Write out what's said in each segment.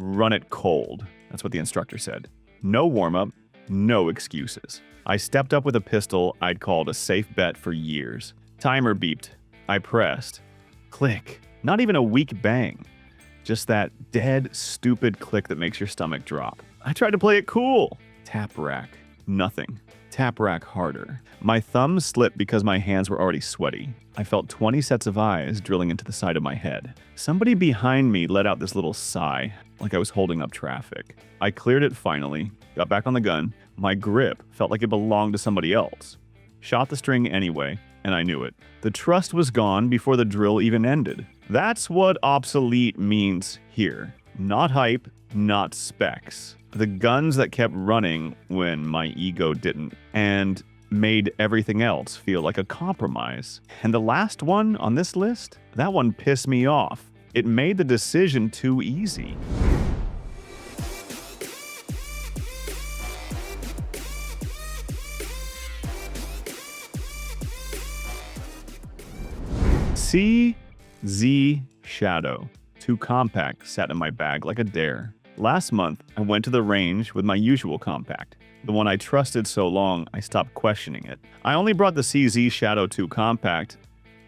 run it cold. That's what the instructor said. No warm-up, no excuses. I stepped up with a pistol I'd called a safe bet for years. Timer beeped. I pressed. Click. Not even a weak bang. Just that dead, stupid click that makes your stomach drop. I tried to play it cool. Tap rack. Nothing. Tap rack harder. My thumbs slipped because my hands were already sweaty. I felt 20 sets of eyes drilling into the side of my head. Somebody behind me let out this little sigh, like I was holding up traffic. I cleared it finally, got back on the gun. My grip felt like it belonged to somebody else. Shot the string anyway, and I knew it. The trust was gone before the drill even ended. That's what obsolete means here. Not hype, not specs. The guns that kept running when my ego didn't, and made everything else feel like a compromise. And the last one on this list, that one pissed me off. It made the decision too easy. CZ Shadow 2 Compact sat in my bag like a dare. Last month, I went to the range with my usual compact. The one I trusted so long, I stopped questioning it. I only brought the CZ Shadow 2 Compact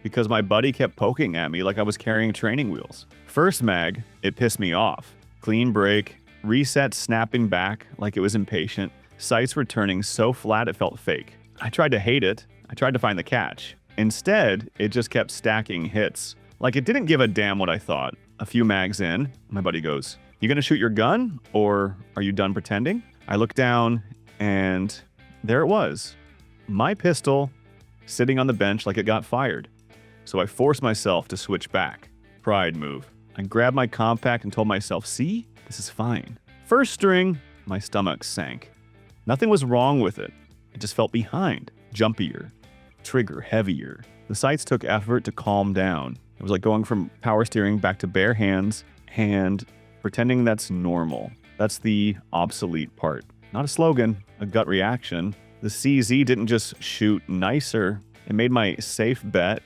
because my buddy kept poking at me like I was carrying training wheels. First mag, it pissed me off. Clean break, reset snapping back like it was impatient, sights were turning so flat it felt fake. I tried to hate it. I tried to find the catch. Instead, it just kept stacking hits. Like it didn't give a damn what I thought. A few mags in, my buddy goes, "You gonna shoot your gun, or are you done pretending?" I looked down, and there it was. My pistol sitting on the bench like it got fired. So I forced myself to switch back. Pride move. I grabbed my compact and told myself, see, this is fine. First string, my stomach sank. Nothing was wrong with it. It just felt behind, jumpier, trigger heavier. The sights took effort to calm down. It was like going from power steering back to bare hands and pretending that's normal. That's the obsolete part. Not a slogan, a gut reaction. The CZ didn't just shoot nicer, it made my safe bet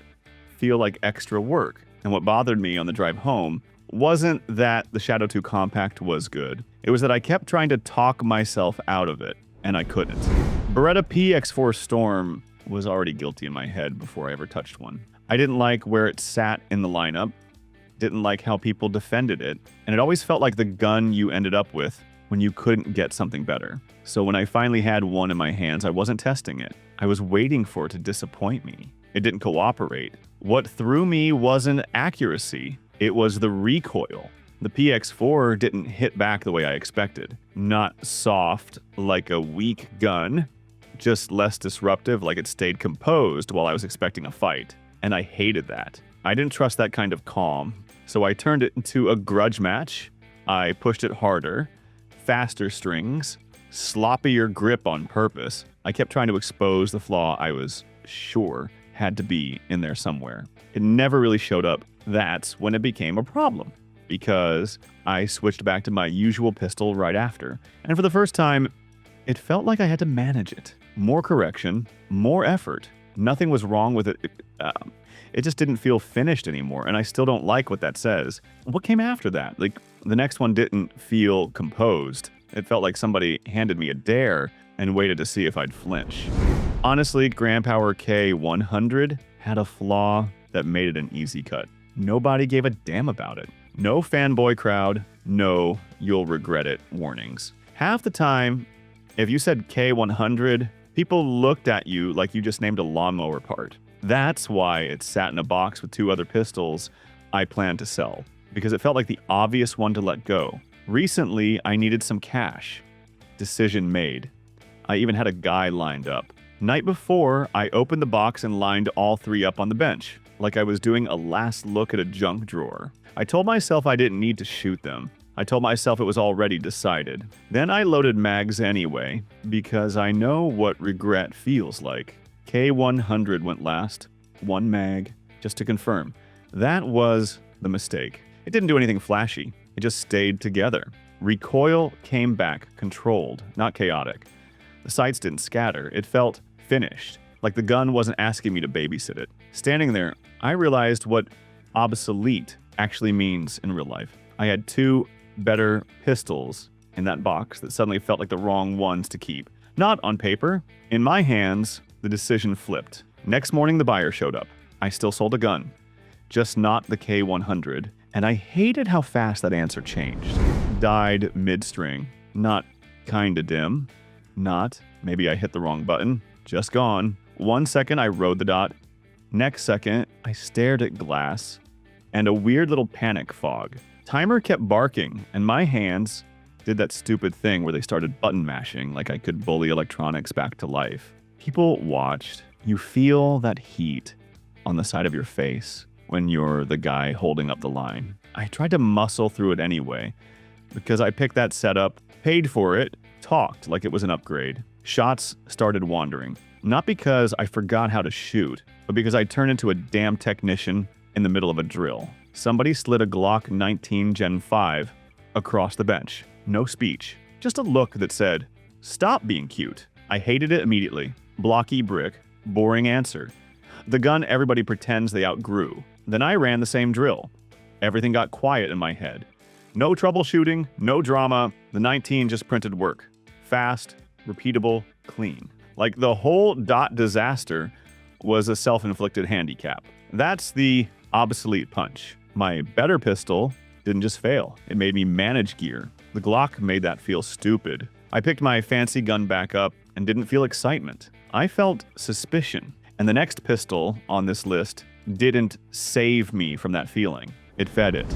feel like extra work. And what bothered me on the drive home wasn't that the Shadow 2 Compact was good. It was that I kept trying to talk myself out of it, and I couldn't. Beretta PX4 Storm was already guilty in my head before I ever touched one. I didn't like where it sat in the lineup, didn't like how people defended it, and it always felt like the gun you ended up with when you couldn't get something better. So when I finally had one in my hands, I wasn't testing it. I was waiting for it to disappoint me. It didn't cooperate. What threw me wasn't accuracy, it was the recoil. The PX4 didn't hit back the way I expected. Not soft like a weak gun, just less disruptive like it stayed composed while I was expecting a fight. And I hated that. I didn't trust that kind of calm, so I turned it into a grudge match. I pushed it harder, faster strings, sloppier grip on purpose. I kept trying to expose the flaw I was sure had to be in there somewhere. It never really showed up. That's when it became a problem, because I switched back to my usual pistol right after. And for the first time, it felt like I had to manage it. More correction, more effort. Nothing was wrong with it. It just didn't feel finished anymore, and I still don't like what that says. What came after that? Like, the next one didn't feel composed. It felt like somebody handed me a dare and waited to see if I'd flinch. Honestly, Grand Power K100 had a flaw that made it an easy cut. Nobody gave a damn about it. No fanboy crowd, no you'll regret it warnings. Half the time, if you said K100, people looked at you like you just named a lawnmower part. That's why it sat in a box with 2 other pistols I planned to sell, because it felt like the obvious one to let go. Recently, I needed some cash. Decision made. I even had a guy lined up. Night before, I opened the box and lined all 3 up on the bench, like I was doing a last look at a junk drawer. I told myself I didn't need to shoot them. I told myself it was already decided. Then I loaded mags anyway, because I know what regret feels like. K100 went last, 1 mag, just to confirm. That was the mistake. It didn't do anything flashy. It just stayed together. Recoil came back controlled, not chaotic. The sights didn't scatter. It felt finished, like the gun wasn't asking me to babysit it. Standing there, I realized what obsolete actually means in real life. I had 2 better pistols in that box that suddenly felt like the wrong ones to keep. Not on paper. In my hands, the decision flipped. Next morning, the buyer showed up. I still sold a gun, just not the K100, and I hated how fast that answer changed. Died mid-string. Not kinda dim. Not maybe I hit the wrong button. Just gone. 1 second, I rode the dot. Next second, I stared at glass and a weird little panic fog. Timer kept barking, and my hands did that stupid thing where they started button mashing like I could bully electronics back to life. People watched. You feel that heat on the side of your face when you're the guy holding up the line. I tried to muscle through it anyway because I picked that setup, paid for it, talked like it was an upgrade. Shots started wandering. Not because I forgot how to shoot, but because I turned into a damn technician in the middle of a drill. Somebody slid a Glock 19 Gen 5 across the bench. No speech. Just a look that said, "Stop being cute." I hated it immediately. Blocky brick. Boring answer. The gun everybody pretends they outgrew. Then I ran the same drill. Everything got quiet in my head. No troubleshooting, no drama. The 19 just printed work. Fast, repeatable, clean. Like the whole dot disaster was a self-inflicted handicap. That's the obsolete punch. My better pistol didn't just fail. It made me manage gear. The Glock made that feel stupid. I picked my fancy gun back up and didn't feel excitement. I felt suspicion. And the next pistol on this list didn't save me from that feeling. It fed it.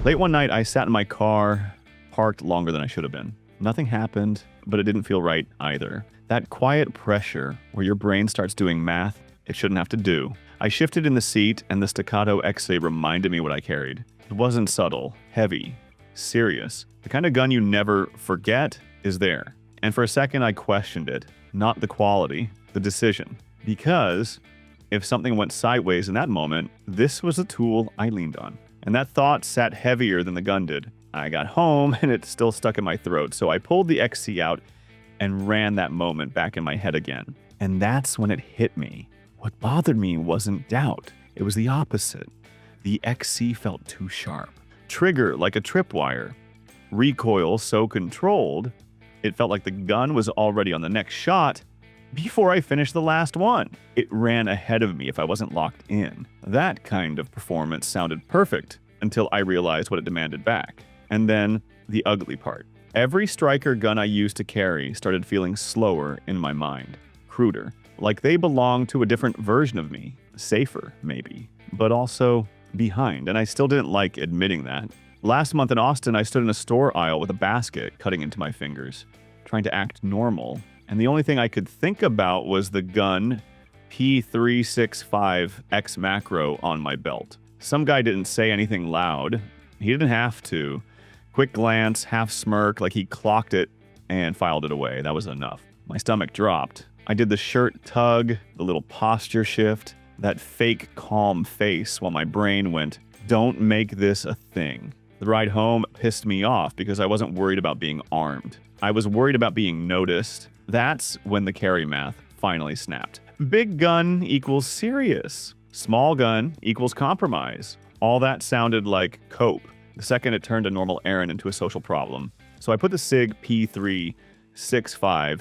Late one night, I sat in my car, parked longer than I should have been. Nothing happened, but it didn't feel right either. That quiet pressure where your brain starts doing math it shouldn't have to do. I shifted in the seat, and the staccato X-ray reminded me what I carried. It wasn't subtle, heavy, serious. The kind of gun you never forget is there. And for a second, I questioned it. Not the quality, the decision. Because if something went sideways in that moment, this was a tool I leaned on. And that thought sat heavier than the gun did. I got home, and it still stuck in my throat, so I pulled the XC out and ran that moment back in my head again. And that's when it hit me. What bothered me wasn't doubt. It was the opposite. The XC felt too sharp. Trigger like a tripwire. Recoil so controlled, it felt like the gun was already on the next shot before I finished the last one. It ran ahead of me if I wasn't locked in. That kind of performance sounded perfect until I realized what it demanded back. And then the ugly part. Every striker gun I used to carry started feeling slower in my mind. Cruder. Like they belonged to a different version of me. Safer, maybe. But also behind. And I still didn't like admitting that. Last month in Austin, I stood in a store aisle with a basket cutting into my fingers, trying to act normal. And the only thing I could think about was the gun P365 X-Macro on my belt. Some guy didn't say anything loud. He didn't have to. Quick glance, half smirk, like he clocked it and filed it away. That was enough. My stomach dropped. I did the shirt tug, the little posture shift, that fake calm face while my brain went, don't make this a thing. The ride home pissed me off because I wasn't worried about being armed. I was worried about being noticed. That's when the carry math finally snapped. Big gun equals serious. Small gun equals compromise. All that sounded like cope. The second it turned a normal errand into a social problem. So I put the SIG P365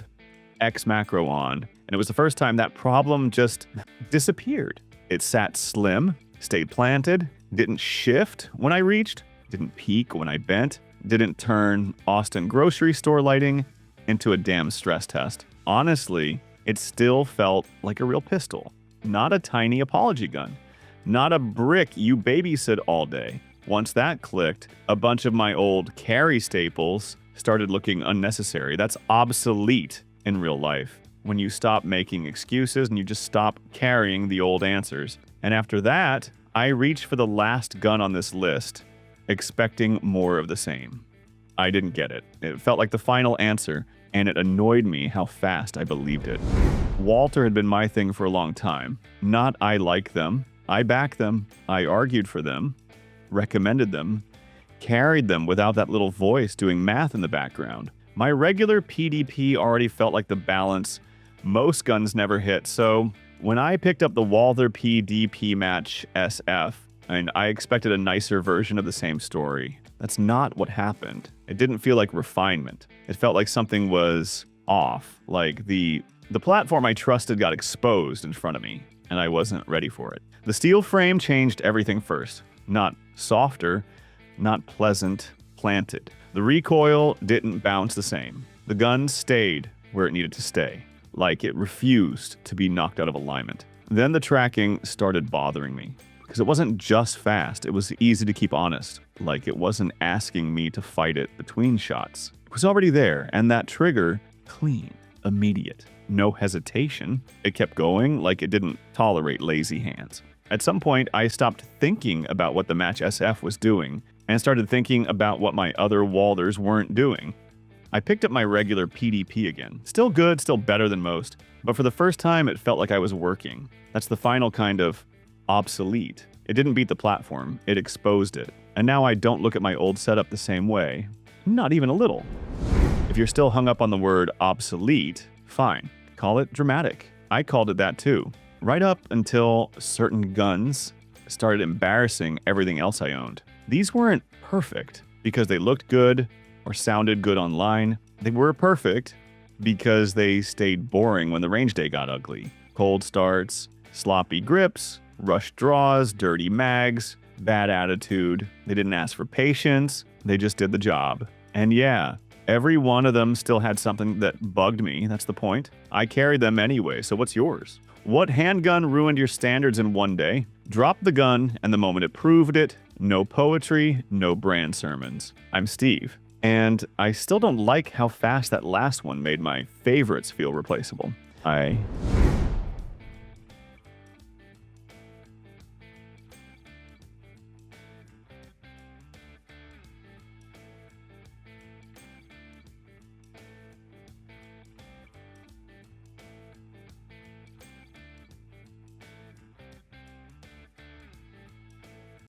X-Macro on, and it was the first time that problem just disappeared. It sat slim, stayed planted, didn't shift when I reached, didn't peak when I bent, didn't turn Austin grocery store lighting into a damn stress test. Honestly, it still felt like a real pistol, not a tiny apology gun, not a brick you babysit all day. Once that clicked, a bunch of my old carry staples started looking unnecessary. That's obsolete in real life. When you stop making excuses and you just stop carrying the old answers. And after that, I reached for the last gun on this list, expecting more of the same. I didn't get it. It felt like the final answer, and it annoyed me how fast I believed it. Walther had been my thing for a long time. Not I like them. I back them. I argued for them, recommended them, carried them without that little voice doing math in the background. My regular PDP already felt like the balance most guns never hit, so when I picked up the Walther PDP Match SF, and I expected a nicer version of the same story. That's not what happened. It didn't feel like refinement. It felt like something was off, like the platform I trusted got exposed in front of me, and I wasn't ready for it. The steel frame changed everything first. Not softer, not pleasant, planted. The recoil didn't bounce the same. The gun stayed where it needed to stay, like it refused to be knocked out of alignment. Then the tracking started bothering me, because it wasn't just fast, it was easy to keep honest, like it wasn't asking me to fight it between shots. It was already there, and that trigger, clean, immediate, no hesitation. It kept going like it didn't tolerate lazy hands. At some point, I stopped thinking about what the Match SF was doing and started thinking about what my other Walthers weren't doing. I picked up my regular PDP again. Still good, still better than most, but for the first time it felt like I was working. That's the final kind of obsolete. It didn't beat the platform, it exposed it. And now I don't look at my old setup the same way. Not even a little. If you're still hung up on the word obsolete, fine. Call it dramatic. I called it that too. Right up until certain guns started embarrassing everything else I owned. These weren't perfect because they looked good or sounded good online. They were perfect because they stayed boring when the range day got ugly. Cold starts, sloppy grips, rushed draws, dirty mags, bad attitude. They didn't ask for patience, they just did the job. And yeah, every one of them still had something that bugged me, that's the point. I carried them anyway, so what's yours? What handgun ruined your standards in one day? Drop the gun, and the moment it proved it, no poetry, no brand sermons. I'm Steve, and I still don't like how fast that last one made my favorites feel replaceable.